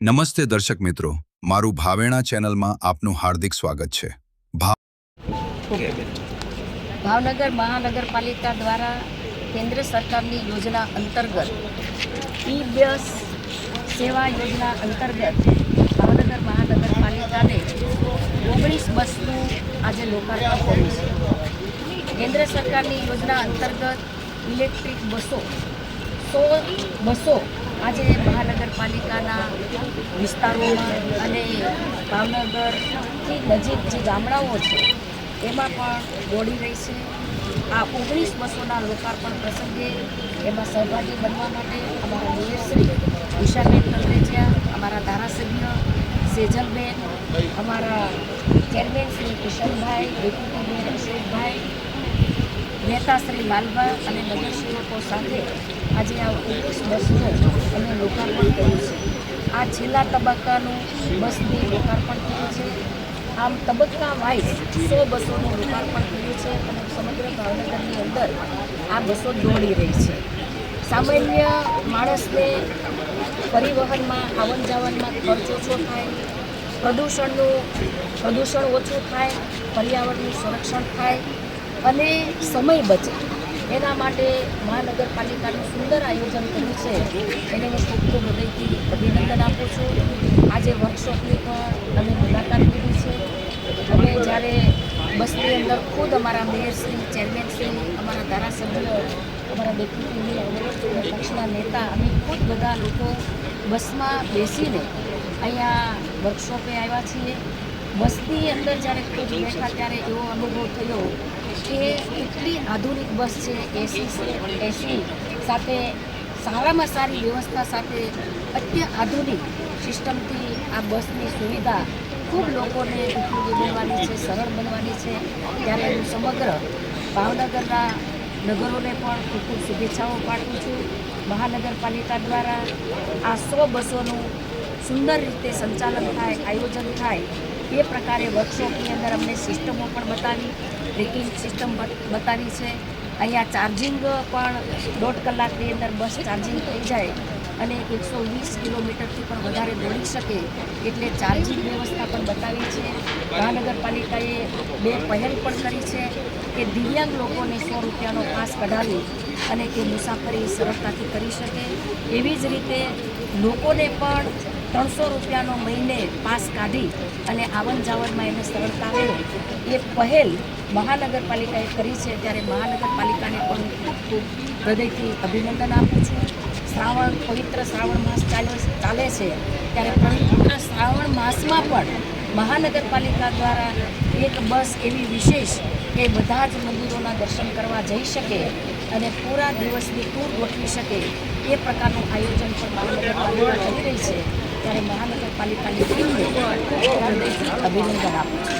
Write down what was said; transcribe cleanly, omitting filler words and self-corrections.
નમસ્તે દર્શક મિત્રો, મારું ભાવેણા ચેનલમાં આપનું હાર્દિક સ્વાગત છે। ભાવનગર મહાનગરપાલિકા દ્વારા કેન્દ્ર સરકારની યોજના અંતર્ગત ई-बस સેવા યોજના અંતર્ગત ભાવનગર મહાનગરપાલિકાને 19 બસનું આજે લોકાર્પણ કર્યું છે। કેન્દ્ર સરકારની યોજના અંતર્ગત ઇલેક્ટ્રિક બસો 100 બસો આજે મહાનગરપાલિકાના વિસ્તારોમાં અને ભાવનગરથી નજીક જે ગામડાઓ છે એમાં પણ દોડી રહી છે। આ 19 બસોના લોકાર્પણ પ્રસંગે એમાં સહભાગી બનવા માટે અમારા મેયરશ્રી ઉષાબેન કંડરેજિયા, અમારા ધારાસભ્ય સેજલબેન, અમારા chairman Shri Kishanbhai, deputy mayor Ashokbhai, નેતા શ્રી લાલભા અને નગરસેવકો સાથે આજે આ 19 બસનું અમે લોકાર્પણ કર્યું છે। આ છેલ્લા તબક્કાનું બસની લોકાર્પણ કર્યું છે। આમ તબક્કા વાઇઝ 100 બસોનું લોકાર્પણ કર્યું છે અને સમગ્ર ભાવનગરની અંદર આ બસો દોડી રહી છે। સામાન્ય માણસને પરિવહનમાં આવન જાવનમાં ખર્ચ ઓછો થાય, પ્રદૂષણ ઓછું થાય, પર્યાવરણનું સંરક્ષણ થાય અને સમય બચે, એના માટે મહાનગરપાલિકાનું સુંદર આયોજન કર્યું છે। એને હું ખૂબ ખૂબ હૃદયથી અભિનંદન આપું છું। આજે વર્કશોપની પણ અમે મુલાકાત લીધી છે। અમે જ્યારે બસની અંદર ખુદ અમારા મેયરશ્રી, ચેરમેનશ્રી, અમારા ધારાસભ્ય, અમારા ડેપ્યુટી મેયર, પક્ષના નેતા, અમે ખુદ બધા લોકો બસમાં બેસીને અહીંયા વર્કશોપે આવ્યા છીએ। બસની અંદર જ્યારે ખુદ બેઠા ત્યારે એવો અનુભવ થયો કે એટલી આધુનિક બસ છે, એસી સાથે સારામાં સારી વ્યવસ્થા સાથે અત્યાધુનિક સિસ્ટમથી આ બસની સુવિધા ખૂબ લોકોને ઉપયોગી બનવાની છે, સરળ બનવાની છે। ત્યારે હું સમગ્ર ભાવનગરના નગરોને પણ ખૂબ ખૂબ શુભેચ્છાઓ પાઠવું છું। મહાનગરપાલિકા દ્વારા આ 100 બસોનું સુંદર રીતે સંચાલન થાય, આયોજન થાય એ પ્રકારે વર્કશોપની અંદર અમને સિસ્ટમો પણ બતાવી, ટ્રેકિંગ સિસ્ટમ બતાવી છે। અહીંયા ચાર્જિંગ પણ 1.5 કલાકની અંદર બસ ચાર્જિંગ થઈ જાય અને 120 કિલોમીટરથી પણ વધારે દોડી શકે એટલે ચાર્જિંગ વ્યવસ્થા પણ બતાવી છે। મહાનગરપાલિકાએ 2 પહેલ પણ કરી છે કે દિવ્યાંગ લોકોને 100 રૂપિયાનો પાસ કઢાવી અને તે મુસાફરી સરળતાથી કરી શકે, એવી જ રીતે લોકોને પણ 300 રૂપિયાનો મહિને પાસ કાઢી અને આવન જાવનમાં એને સરળતા રહે એ પહેલ મહાનગરપાલિકાએ કરી છે। ત્યારે મહાનગરપાલિકાને પણ ખૂબ ખૂબ હૃદયથી અભિનંદન આપું છું। પવિત્ર શ્રાવણ માસ ચાલે છે ત્યારે પવિત્ર શ્રાવણ માસમાં પણ મહાનગરપાલિકા દ્વારા એક બસ એવી વિશેષ કે બધા જ મંદિરોના દર્શન કરવા જઈ શકે અને પૂરા દિવસની ટૂર ગોઠવી શકે એ પ્રકારનું આયોજન પણ મહાનગરપાલિકા કરી રહી છે। ત્યારે મહાનગરપાલિકાની ટીમને ખૂબ હૃદયથી અભિનંદન આપું છું।